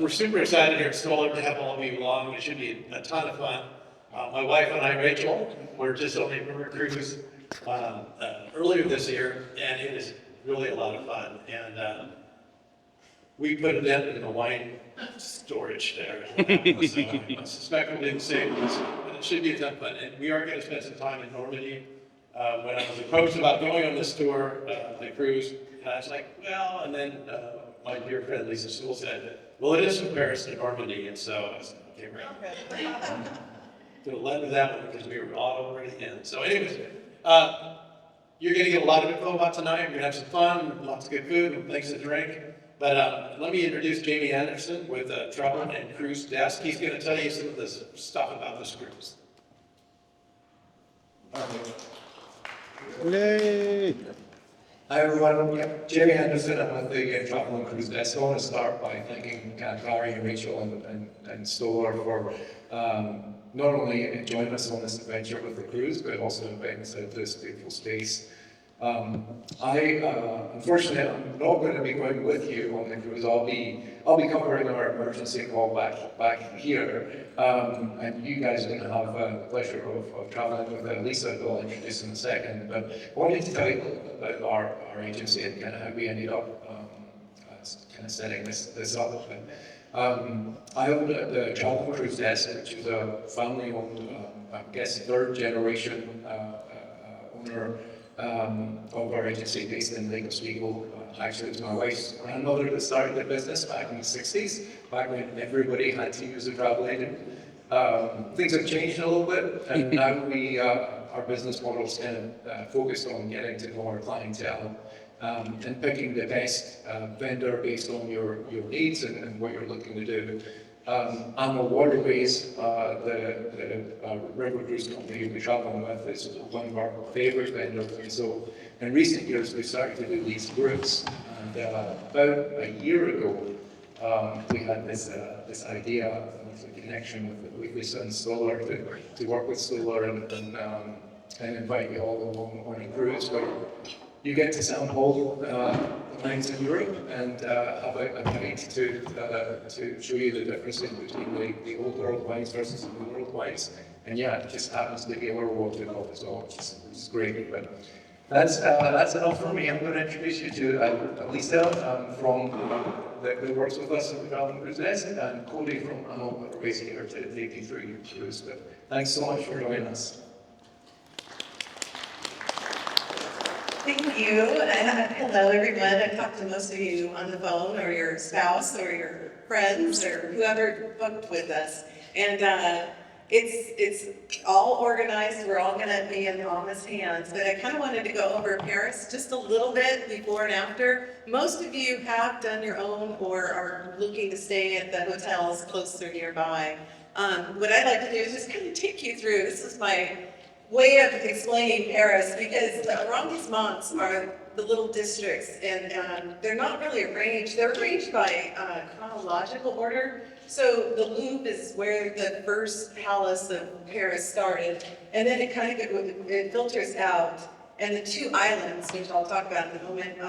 We're super excited here at Stoller to have all of you along. It should be a ton of fun. My wife and I, Rachel, were just on a river cruise earlier this year, and it is really a lot of fun. And we put it in the wine storage there. So I suspect we didn't save this, but it should be a ton of fun. And we are going to spend some time in Normandy. When I was approached about going on this tour, the cruise, I was like, well, and then my dear friend Lisa Sewell said, well, it is from Paris to Normandy, and so I said, okay, right. To lend to that one because we were all already in. So anyways, you're going to get a lot of info about tonight. We're going to have some fun, lots of good food and things to drink. But let me introduce Jamie Anderson with Travel and Cruise Desk. He's going to tell you some of this stuff about this cruise. Yay! Hi everyone, I'm Jamie Anderson. I'm with the Travel and Cruise Desk. I want to start by thanking Gary and Rachel and Stoller for not only joining us on this adventure with the cruise, but also inviting us out to this beautiful space. Unfortunately, I'm not going to be going with you on the cruise. I'll be covering our emergency call back here, and you guys are going to have the pleasure of traveling with Lisa, who I'll introduce in a second. But I wanted to tell you a little bit about our agency and kind of how we ended up kind of setting this up. I own the Travel and Cruise Desk, which is a family-owned, I guess, third-generation owner of our agency based in Lake Oswego. Actually, it was my wife's grandmother that started the business back in the 60s, back when everybody had to use a travel agent. Things have changed a little bit, and now our business model is kind of focused on getting to know our clientele and picking the best vendor based on your needs and what you're looking to do. Animal Waterways, the river cruise company we're traveling with, is one of our favorite vendors. And so in recent years, we started to do these groups. And about a year ago, we had this idea, a connection with Lisa and Stoller to work with Stoller and invite you all along on a cruise where you get to sample wines in Europe and have a guide to show you the difference between the old world wines versus the new world wines. And yeah, it just happens to be our world involved as well, which is great. But that's enough for me. I'm going to introduce you to Lisa that works with us at the Travel and Cruise Desk, and Cody from Animal Waterways here to take you through your cruise. But thanks so much for joining us. Thank you, and hello everyone. I talked to most of you on the phone, or your spouse, or your friends, or whoever booked with us. And it's all organized. We're all going to be in Mama's hands. But I kind of wanted to go over Paris just a little bit before and after. Most of you have done your own or are looking to stay at the hotels close or nearby. What I'd like to do is just kind of take you through. This is my way of explaining Paris, because the arrondissements are the little districts, and they're not really arranged. They're arranged by chronological order. So the Louvre is where the first palace of Paris started, and then it kind of it filters out. And the two islands, which I'll talk about in a moment,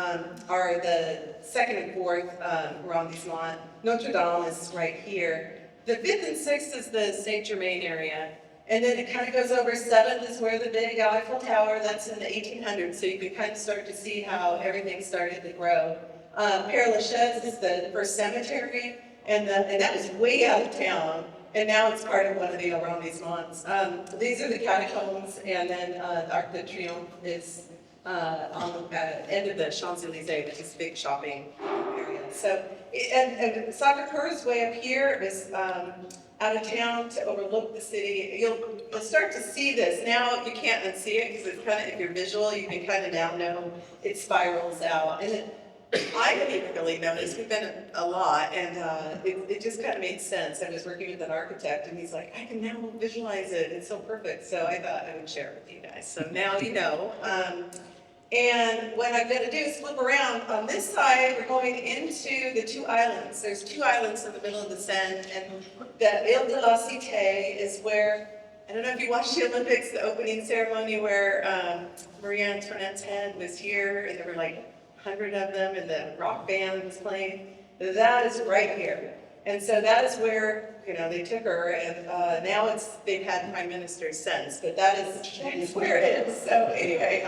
are the second and fourth arrondissement. Notre Dame is right here. The fifth and sixth is the Saint-Germain area. And then it kind of goes over. Seventh is where the big Eiffel Tower, that's in the 1800s, so you can kind of start to see how everything started to grow. Père Lachaise is the first cemetery, and that was way out of town, and now it's part of one of the arrondissements. These are the catacombs, and then the Arc de Triomphe is on the end of the Champs-Élysées, which is a big shopping area. So, and Sacré-Cœur is way up here, is out of town to overlook the city. You'll start to see this. Now you can't unsee it because it's kind of, if you're visual, you can kind of now know it spirals out. And I didn't even really notice. We've been a lot, and it just kind of made sense. I was working with an architect, and he's like, I can now visualize it. It's so perfect. So I thought I would share it with you guys. So now you know. And what I'm going to do is flip around. On this side, we're going into the two islands. There's two islands in the middle of the Seine, and the Ile de la Cité is where, I don't know if you watched the Olympics, the opening ceremony where Marie Antoinette's head was here, and there were like 100 of them, and the rock band was playing. That is right here. And so that is where, they took her, and now they've had prime ministers since, but that is where it is. So anyway,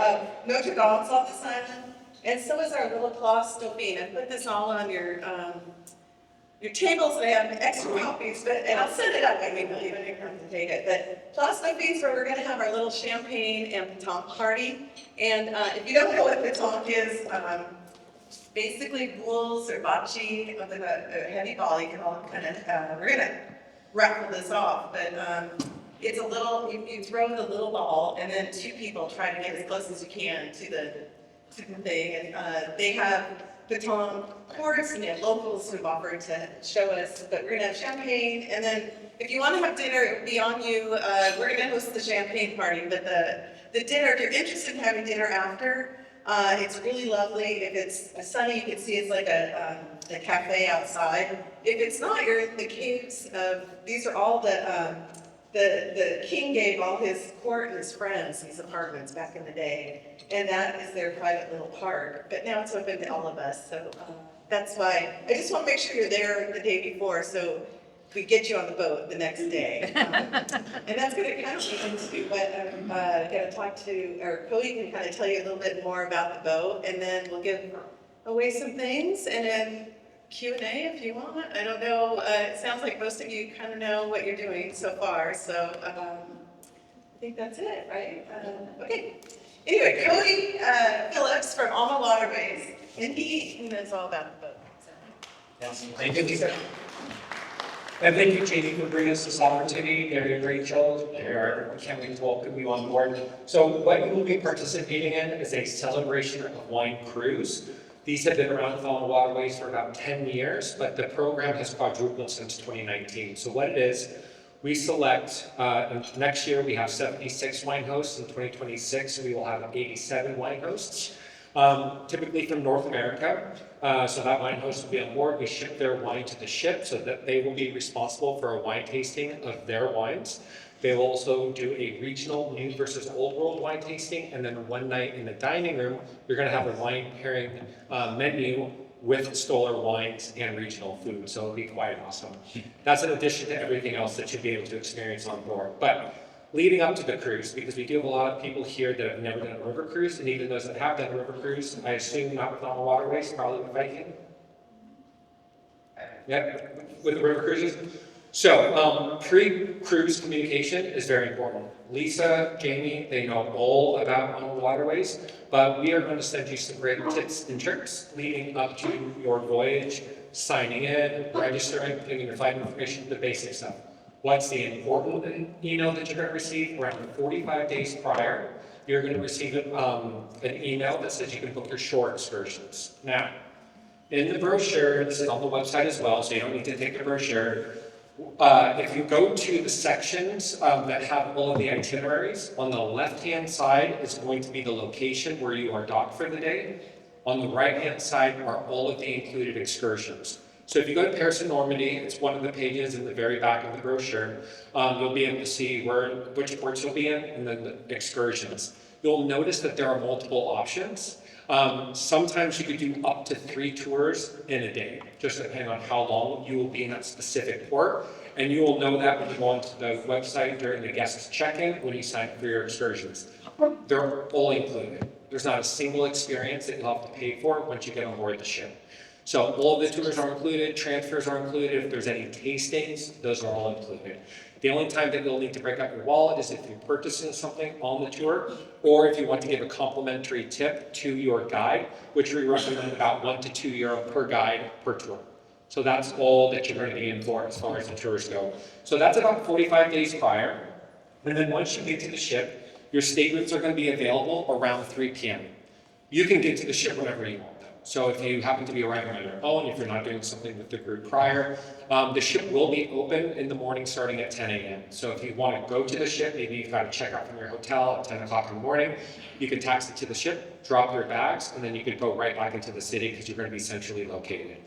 Notre Dame's on this island, and so is our little Place Dauphine. I put this all on your tables, and I have extra copies, and I'll set it up. I mean, you don't even have to take it. But Place Dauphine's where we're going to have our little champagne and pétanque party. And if you don't know what pétanque is, basically boules or bocce with a heavy ball. You can all kind of, we're going to raffle this off, but it's a little, you throw the little ball, and then two people try to get as close as you can to the thing. And they have pétanque courts, and they have locals who've offered to show us, but we're going to have champagne, and then if you want to have dinner, it would be on you. We're going to host the champagne party, but the dinner, if you're interested in having dinner after, it's really lovely. If it's sunny, you can see it's like a cafe outside. If it's not, you're in the caves of, these are all the king gave all his court and his friends these apartments back in the day. And that is their private little park. But now it's open to all of us. So that's why I just want to make sure you're there the day before, so we get you on the boat the next day. And that's going to kind of lead into what I'm going to talk to, or Cody can kind of tell you a little bit more about the boat, and then we'll give away some things, and then Q&A if you want. I don't know, it sounds like most of you kind of know what you're doing so far, so I think that's it, right? Okay. Anyway, Cody Phillips from Alma Waterways, and he knows all about the boat. So. Yes, thank you, Lisa. And thank you, Katie, for bringing us this opportunity. They're great shows. We can't wait to welcome you on board. So what you will be participating in is a celebration of wine cruise. These have been around the Alma Waterways for about 10 years, but the program has quadrupled since 2019. So what it is, we select, next year we have 76 wine hosts. In 2026, we will have 87 wine hosts, typically from North America. So that wine host will be on board. We ship their wine to the ship so that they will be responsible for a wine tasting of their wines. They will also do a regional new versus old world wine tasting, and then one night in the dining room, you're going to have a wine pairing menu with Stoller wines and regional food. So it'll be quite awesome. That's in addition to everything else that you'll be able to experience on board. But leading up to the cruise, because we do have a lot of people here that have never done a river cruise, and even those that have done a river cruise, I assume not with Alma Waterways, probably with Viking. Yeah, with the river cruises. So pre-cruise communication is very important. Lisa, Jamie, they know all about Alma Waterways, but we are going to send you some great tips and tricks leading up to your voyage, signing in, registering, putting in your flight information, the basic stuff. What's the important email that you're going to receive? Around 45 days prior, you're going to receive an email that says you can book your shore excursions. Now, in the brochure, this is on the website as well, so you don't need to take the brochure. If you go to the sections that have all of the itineraries, on the left-hand side is going to be the location where you are docked for the day. On the right-hand side are all of the included excursions. So if you go to Paris and Normandy, it's one of the pages in the very back of the brochure. You'll be able to see which ports you'll be in and then the excursions. You'll notice that there are multiple options. Sometimes you could do up to 3 tours in a day, just depending on how long you will be in that specific port. And you will know that when you go onto the website during the guest check-in when you sign up for your excursions. They're all included. There's not a single experience that you'll have to pay for once you get on board the ship. So all of the tours are included, transfers are included, if there's any tastings, those are all included. The only time that you'll need to break out your wallet is if you're purchasing something on the tour, or if you want to give a complimentary tip to your guide, which we recommend about €1 to €2 per guide per tour. So that's all that you're going to be in for as far as the tours go. So that's about 45 days prior. And then once you get to the ship, your staterooms are going to be available around 3 p.m. You can get to the ship whenever you want. So if you happen to be arriving on your own, if you're not doing something with the group prior, the ship will be open in the morning starting at 10 a.m. So if you want to go to the ship, maybe you've got to check out from your hotel at 10 o'clock in the morning, you can taxi to the ship, drop your bags, and then you can go right back into the city because you're going to be centrally located.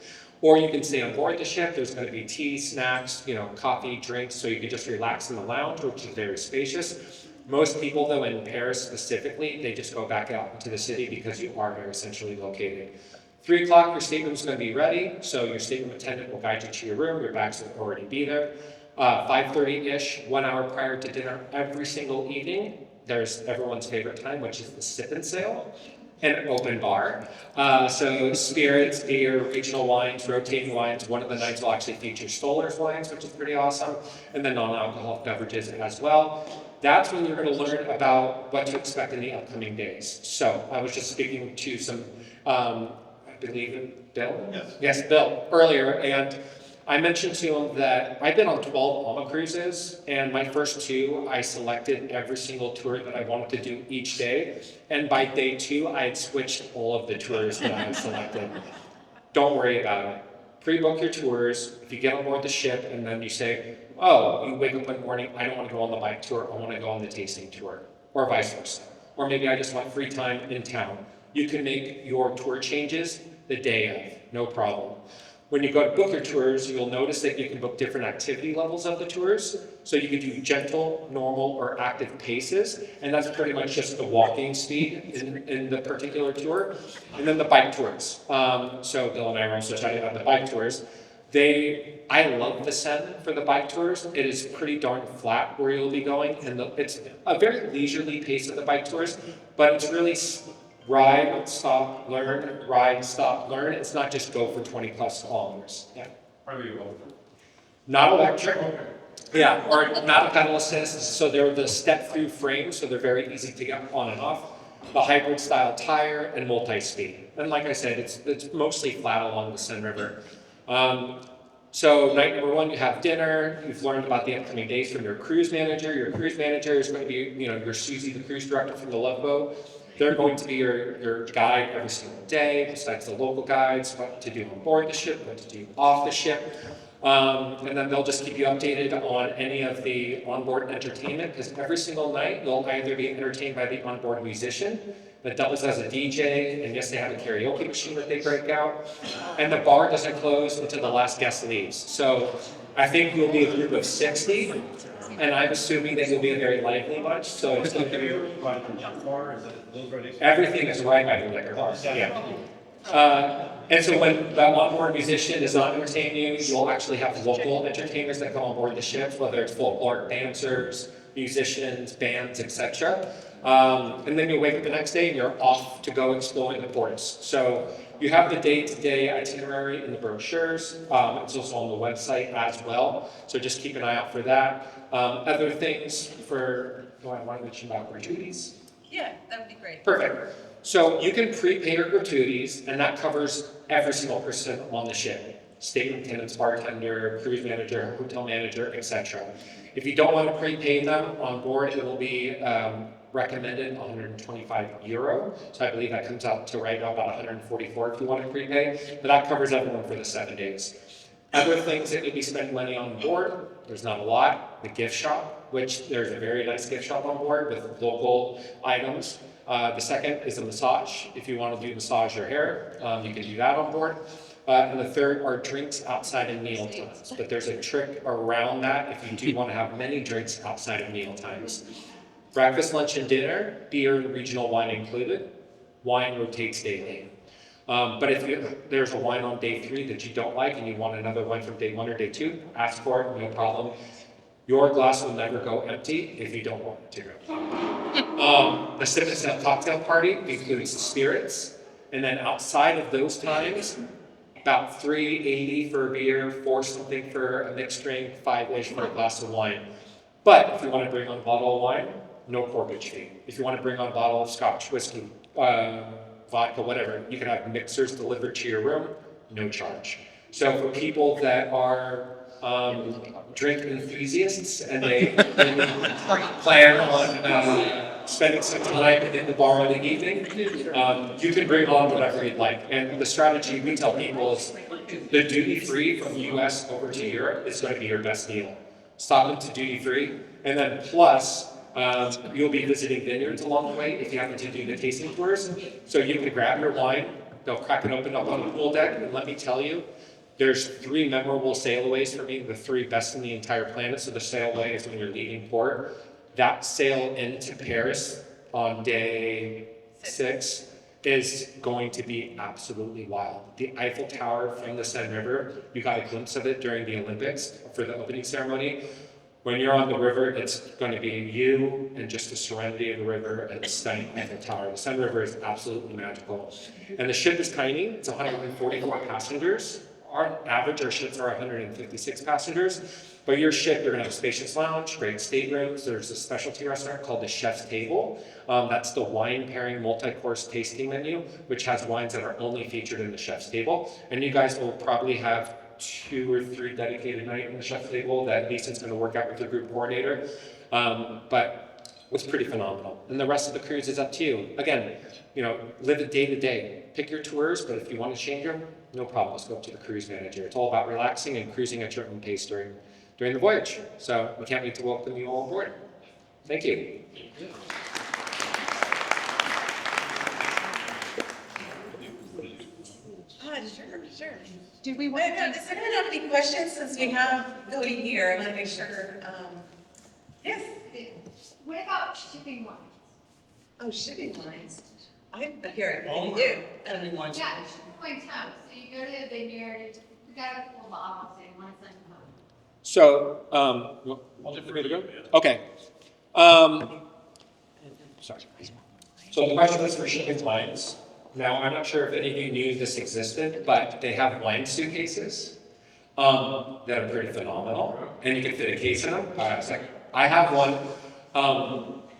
Or you can stay on board the ship. There's going to be tea, snacks, coffee, drinks, so you can just relax in the lounge, which is very spacious. Most people, though, in Paris specifically, they just go back out into the city because you are very centrally located. 3 o'clock, your stateroom is going to be ready, so your stateroom attendant will guide you to your room, your bags will already be there. 5:30-ish, 1 hour prior to dinner every single evening, there's everyone's favorite time, which is the sip and sail, an open bar. So spirits, beer, regional wines, rotating wines. One of the nights will actually feature Stoller's wines, which is pretty awesome, and then non-alcoholic beverages as well. That's when you're going to learn about what to expect in the upcoming days. So I was just speaking to some, I believe Bill? Yes, Bill, earlier, and I mentioned to him that I've been on 12 Alma cruises, and my first 2, I selected every single tour that I wanted to do each day, and by day 2, I had switched all of the tours that I had selected. Don't worry about it. Pre-book your tours. If you get on board the ship and then you say, oh, you wake up one morning, I don't want to go on the bike tour, I want to go on the tasting tour, or vice versa. Or maybe I just want free time in town. You can make your tour changes the day of, no problem. When you go to book your tours, you'll notice that you can book different activity levels of the tours. So you can do gentle, normal, or active paces, and that's pretty much just the walking speed in the particular tour. And then the bike tours. So Bill and I were also chatting about the bike tours. I love the Seine for the bike tours. It is pretty darn flat where you'll be going, and it's a very leisurely pace of the bike tours, but it's really ride, stop, learn, ride, stop, learn. It's not just go for 20 plus kilometers. Yeah. Not electric. Yeah, or not a pedal assist. So they're the step through frames, so they're very easy to get on and off. The hybrid style tire and multi-speed. And like I said, it's mostly flat along the Seine River. So night number 1, you have dinner. You've learned about the upcoming days from your cruise manager. Your cruise manager is going to be, your Susie, the cruise director from the Love Boat. They're going to be your guide every single day, besides the local guides, what to do on board the ship, what to do off the ship. And then they'll just keep you updated on any of the onboard entertainment, because every single night you'll either be entertained by the onboard musician that doubles as a DJ, and yes, they have a karaoke machine that they break out, and the bar doesn't close until the last guest leaves. So I think we'll be a group of 60, and I'm assuming that you'll be a very lively bunch, so it's going to be... Everything is right by the liquor bar, yeah. And so when that onboard musician is not entertaining you, you'll actually have local entertainers that come on board the ship, whether it's folkloric dancers, musicians, bands, etc. And then you'll wake up the next day and you're off to go exploring the ports. So you have the day-to-day itinerary in the brochures. It's also on the website as well. So just keep an eye out for that. Other things do I want to mention about gratuities? Yeah, that would be great. Perfect. So you can prepay your gratuities, and that covers every single person on the ship. Stateroom attendants, bartender, cruise manager, hotel manager, etc. If you don't want to prepay them on board, it will be recommended 125 euro. So I believe that comes out to right now about 144 if you want to prepay. But that covers everyone for the 7 days. Other things that you'll be spending money on board, there's not a lot. The gift shop, which there's a very nice gift shop on board with local items. The second is a massage. If you want to massage your hair, you can do that on board. And the third are drinks outside of meal times. But there's a trick around that if you do want to have many drinks outside of meal times. Breakfast, lunch, and dinner, beer and regional wine included. Wine rotates daily. But if there's a wine on day 3 that you don't like and you want another wine from day 1 or day 2, ask for it, no problem. Your glass will never go empty if you don't want it to go. The sip and sail cocktail party includes spirits, and then outside of those times, about $3.80 for a beer, $4 something for a mixed drink, $5-ish for a glass of wine. But if you want to bring on a bottle of wine, no corkage fee. If you want to bring on a bottle of scotch, whiskey, vodka, whatever, you can have mixers delivered to your room, no charge. So for people that are drink enthusiasts and they plan on spending some time in the bar in the evening, you can bring on whatever you'd like. And the strategy we tell people is the duty free from the US over to Europe is going to be your best deal. Stop into duty free, and then plus you'll be visiting vineyards along the way if you happen to do the tasting tours. So you can grab your wine, they'll crack it open up on the pool deck, and let me tell you, there's 3 memorable sailaways for me, the 3 best in the entire planet. So the sailaway is when you're leaving port. That sail into Paris on day 6 is going to be absolutely wild. The Eiffel Tower from the Seine River, you got a glimpse of it during the Olympics for the opening ceremony. When you're on the river, it's going to be you and just the serenity of the river and the stunning Eiffel Tower. The Seine River is absolutely magical. And the ship is tiny, it's 144 passengers. Our ships are 156 passengers. But your ship, you're going to have a spacious lounge, great staterooms. There's a specialty restaurant called the Chef's Table. That's the wine pairing multi-course tasting menu, which has wines that are only featured in the Chef's Table. And you guys will probably have 2 or 3 dedicated nights in the Chef's Table that Lisa's going to work out with the group coordinator. But it's pretty phenomenal. And the rest of the cruise is up to you. Again, live it day to day. Pick your tours, but if you want to change them, no problem. Let's go up to the cruise manager. It's all about relaxing and cruising at your own pace during the voyage. So we can't wait to welcome you all on board. Thank you. Sure. Do we Wait, want to does anyone have any questions since we have Cody here? I want to make sure. Yes. What about shipping lines? Oh, shipping lines. I'm here. You do. Yeah, shipping lines home. So you go to the vineyard, you gotta pull the office in once I'm home. So, for me to go? Okay. Sorry. So the question is for shipping lines. Now, I'm not sure if any of you knew this existed, but they have wine suitcases that are pretty phenomenal, and you can fit a case in them. I have one.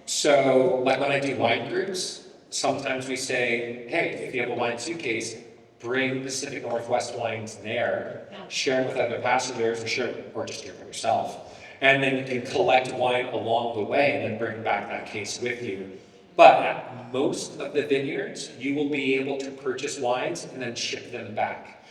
So, like when I do wine groups, sometimes we say, hey, if you have a wine suitcase, bring Pacific Northwest wines there, share it with other passengers, or just share it yourself. And then you can collect wine along the way and then bring back that case with you. But at most of the vineyards, you will be able to purchase wines and then ship them back.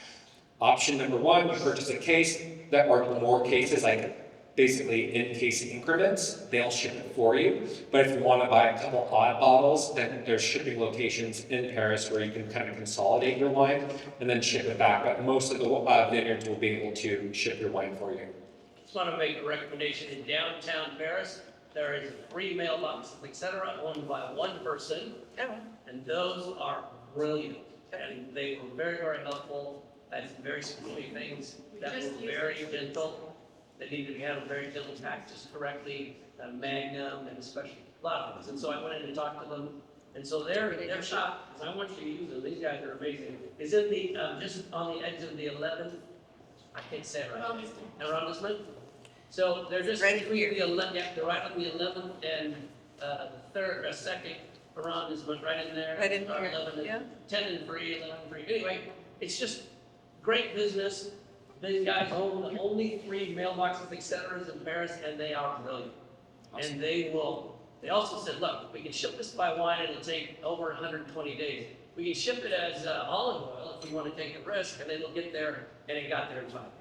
Option number 1, you purchase a case that are more cases, like basically in case increments, they'll ship it for you. But if you want to buy a couple odd bottles, then there's shipping locations in Paris where you can kind of consolidate your wine and then ship it back. But most of the vineyards will be able to ship your wine for you. Just want to make a recommendation. In downtown Paris, there is 3 mailboxes, etc., owned by one person, and those are brilliant. And they were very, very helpful. I had some very specific things that were very gentle. They needed to be handled very gentle, packaged correctly, a Magnum, and especially a lot of things. And so I went in and talked to them. And so their shop, because I want you to use them, these guys are amazing, is in the, just on the edge of the 11th, I can't say it right, arrondissement. So they're just Right between here. the 11th, yeah, they're right on the 11th and the 2nd arrondissement, right in there. Right in here, 11 and yeah. 10 and 3, 11 and 3. Anyway, it's just great business. These guys own the only 3 mailboxes, etc. in Paris, and they are brilliant. Awesome. And they also said, look, we can ship this by wine, and it'll take over 120 days. We can ship it as olive oil if we want to take a risk, and it'll get there, and it got there in 5 days.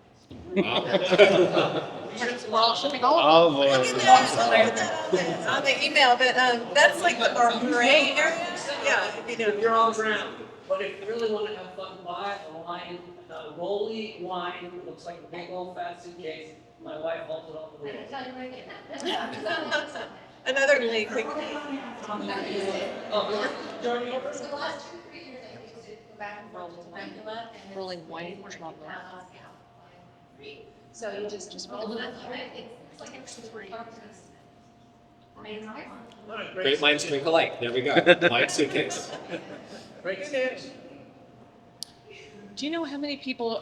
We're all shipping all Oh, I'll boy. get that on the email, but that's like our gray area. Yeah, if you know. You're on ground. But if you really want to have fun, buy a wine, Rolly wine. It looks like a big old fat suitcase. My wife holds it off the I wall. tell you right here. Another really quick. Oh, Johnny, So the last 2 or 3 years, I used to go back and roll to Temecula and then Rolling wine or not? so you just roll it up. It's like extra free. Amazing. what a Great minds think alike. There we go. Wine suitcase. Great news. Do you know how many people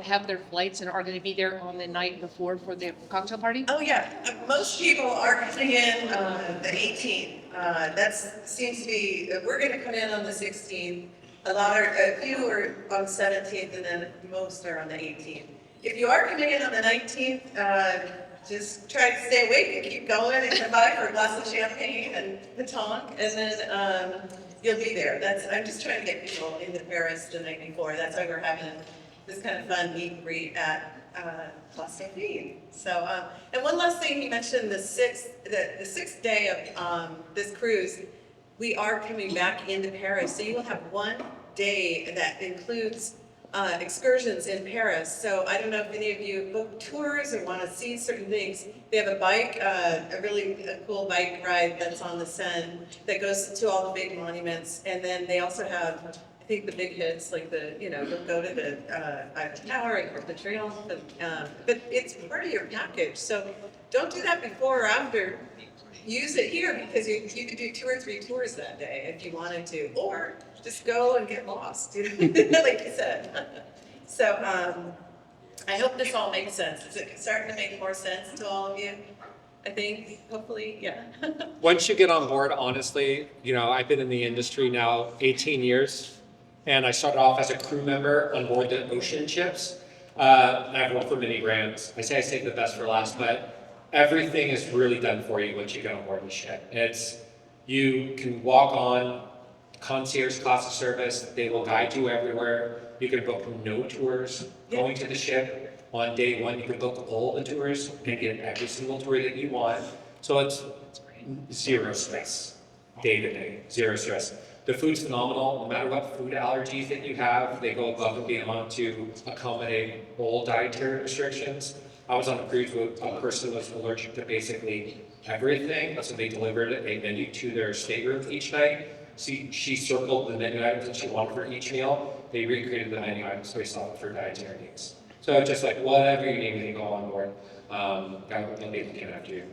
have their flights and are going to be there on the night before for the cocktail party? Oh, yeah. Most people are coming in the 18th. That seems to be, we're going to come in on the 16th. A few are on the 17th, and then most are on the 18th. If you are coming in on the 19th, just try to stay awake and keep going and come by for a glass of champagne and pétanque, and then you'll be there. I'm just trying to get people into Paris the night before. That's why we're having this kind of fun meet and greet at Place Saint-Denis. So, and one last thing, you mentioned the sixth day of this cruise. We are coming back into Paris, so you will have one day that includes excursions in Paris. So I don't know if any of you book tours or want to see certain things. They have a bike, a really cool bike ride that's on the Seine that goes to all the big monuments. And then they also have, I think, the big hits, like you'll go to the Eiffel Tower and Arc de Triomphe. But it's part of your package. So don't do that before or after. Use it here because you could do 2 or 3 tours that day if you wanted to, or just go and get lost, like you said. So I hope this all makes sense. Is it starting to make more sense to all of you? I think, hopefully, yeah. Once you get on board, honestly, I've been in the industry now 18 years, and I started off as a crew member on board the ocean ships. And I've worked for many brands. I say the best for last, but everything is really done for you once you get on board the ship. You can walk on concierge class of service. They will guide you everywhere. You can book no tours going to the ship. On day 1, you can book all the tours and get every single tour that you want. So it's zero stress, day to day, zero stress. The food's phenomenal. No matter what food allergies that you have, they go above and beyond to accommodate all dietary restrictions. I was on a cruise with a person who was allergic to basically everything, so they delivered a menu to their stateroom each night. She circled the menu items that she wanted for each meal. They recreated the menu items based off of her dietary needs. So just like whatever you need when you go on board, they'll be looking after you.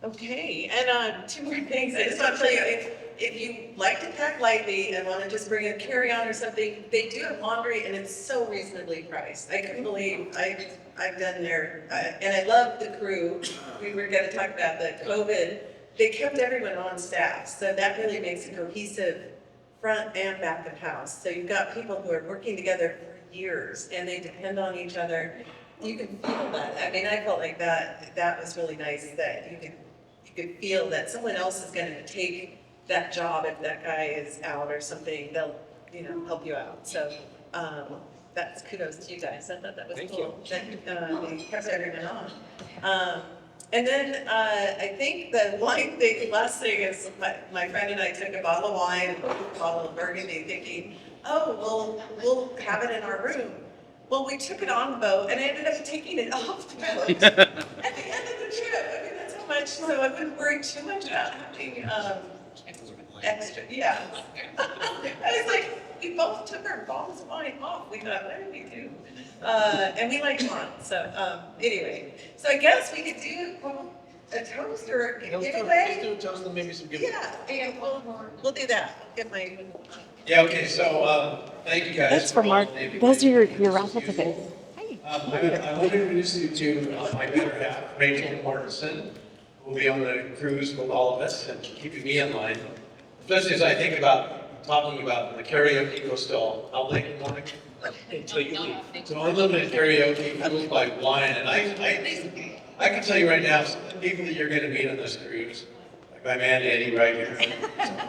Okay, and 2 more things. I just want to tell you, if you like to pack lightly and want to just bring a carry-on or something, they do have laundry and it's so reasonably priced. I couldn't believe I've done there, and I love the crew. We were going to talk about the COVID. They kept everyone on staff, so that really makes a cohesive front and back of house. So you've got people who are working together for years and they depend on each other. You can feel that. I mean, I felt like that was really nice, that you could feel that someone else is going to take that job if that guy is out or something. They'll help you out. So that's kudos to you guys. I thought that was cool. That they kept everyone on. And then I think the wine thing, last thing is my friend and I took a bottle of wine and a bottle of Burgundy thinking, oh, we'll have it in our room. Well, we took it on the boat and I ended up taking it off the boat at the end of the trip. I mean, that's how much, so I wouldn't worry too much about having extra, yeah. I was like, we both took our bottles of wine off. We thought, what did we do? And we like wine, so anyway. So I guess we could do a toast or a giveaway. Let's do a toast and maybe some giveaway. Yeah, and we'll do that. I'll get my. Yeah, okay, so thank you guys. That's for Mark. Those are your raffle tickets. I want to introduce you to my better half, Rachel Martinson, who will be on the cruise with all of us and keeping me in line, especially as I think about talking about the karaoke coastal outlet in the morning. So unlimited karaoke, fueled by wine, and I can tell you right now, some of the people that you're going to meet on this cruise, like my man Eddie right here,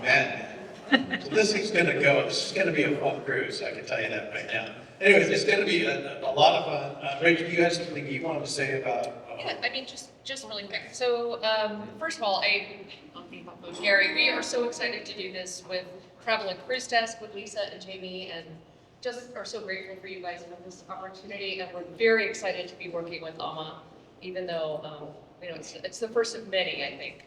man. So this is going to go. This is going to be a fun cruise. I can tell you that right now. Anyways, it's going to be a lot of fun. Rachel, you had something you wanted to say about? Yeah, I mean, just really quick. So, first of all, on behalf of Gary, we are so excited to do this with Travel and Cruise Desk with Lisa and Jamie, and just are so grateful for you guys for this opportunity. And we're very excited to be working with AMA, even though it's the first of many, I think.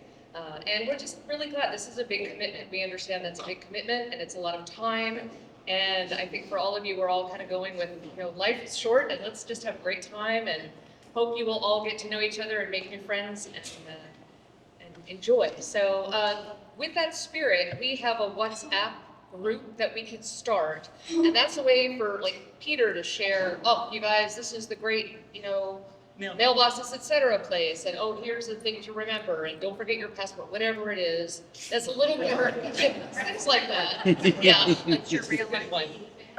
And we're just really glad. This is a big commitment. We understand that's a big commitment, and it's a lot of time. And I think for all of you, we're all kind of going with, life is short, and let's just have a great time, and hope you will all get to know each other and make new friends and enjoy. So with that spirit, we have a WhatsApp group that we can start, and that's a way for Peter to share, oh, you guys, this is the great, mailboxes, etc. place, and oh, here's the thing to remember, and don't forget your passport, whatever it is. That's a little more things like that. Yeah, that's your real life one.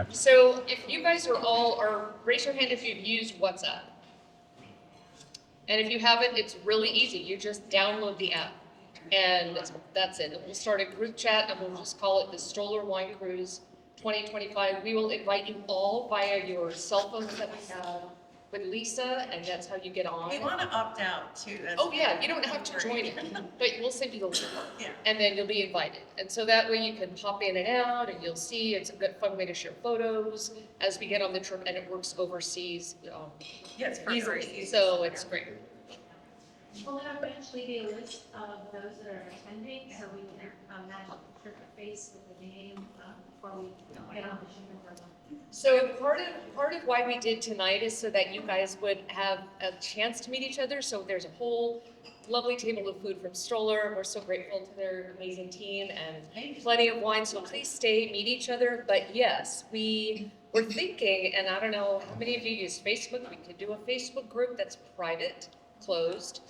So if you guys are raise your hand if you've used WhatsApp. And if you haven't, it's really easy. You just download the app, and that's it. We'll start a group chat, and we'll just call it the Stoller Wine Cruise 2025. We will invite you all via your cell phones that we have. with Lisa, and that's how you get on. We want to opt out too. That's Oh, yeah, you don't have to join it, but we'll send you the link. Yeah. And then you'll be invited. And so that way you can pop in and out, and you'll see, it's a good, fun way to share photos as we get on the trip, and it works overseas, Yes, for easily, sure. so it's great. Will there eventually be a list of those that are attending, so we can match the trip face with the name before we get on the ship? So part of why we did tonight is so that you guys would have a chance to meet each other. So there's a whole lovely table of food from Stoller. We're so grateful to their amazing team and plenty of wine. So please stay, meet each other. But yes, we were thinking, and I don't know how many of you use Facebook. We could do a Facebook group that's private, closed.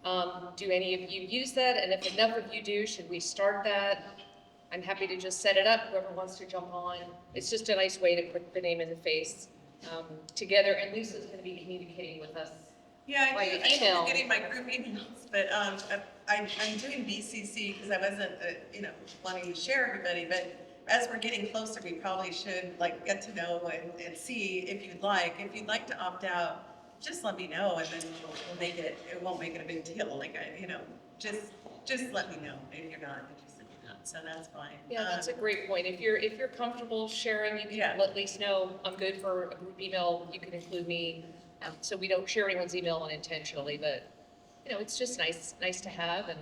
Do any of you use that? And if enough of you do, should we start that? I'm happy to just set it up, whoever wants to jump on. It's just a nice way to put the name and the face together, and Lisa's gonna be communicating with us. Yeah, By I email. am getting my group emails, but I'm doing BCC because I wasn't, wanting to share everybody, but as we're getting closer, we probably should like get to know and see if you'd like. If you'd like to opt out, just let me know and then we'll make it won't make it a big deal. Like, just let me know if you're not interested in that. So that's fine. Yeah, that's a great point. If you're comfortable sharing, you can Yeah. let Lisa know. I'm good for a group email. You can include me, so we don't share anyone's email unintentionally. But it's just nice to have, and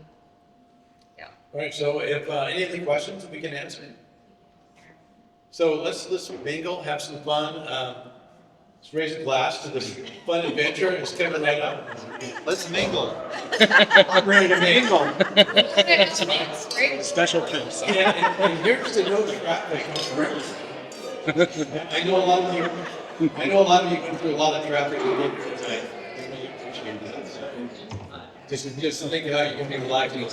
yeah. All right, so if any of the questions we can answer. So let's mingle, have some fun. Let's raise a glass to this fun adventure. It's coming right up. Let's mingle. I'm ready to mingle. Great. Special case. And here's the no traffic. I know a lot of you. I know a lot of you go through a lot of traffic to get here tonight. I really appreciate that. So, just think how you can be relaxing.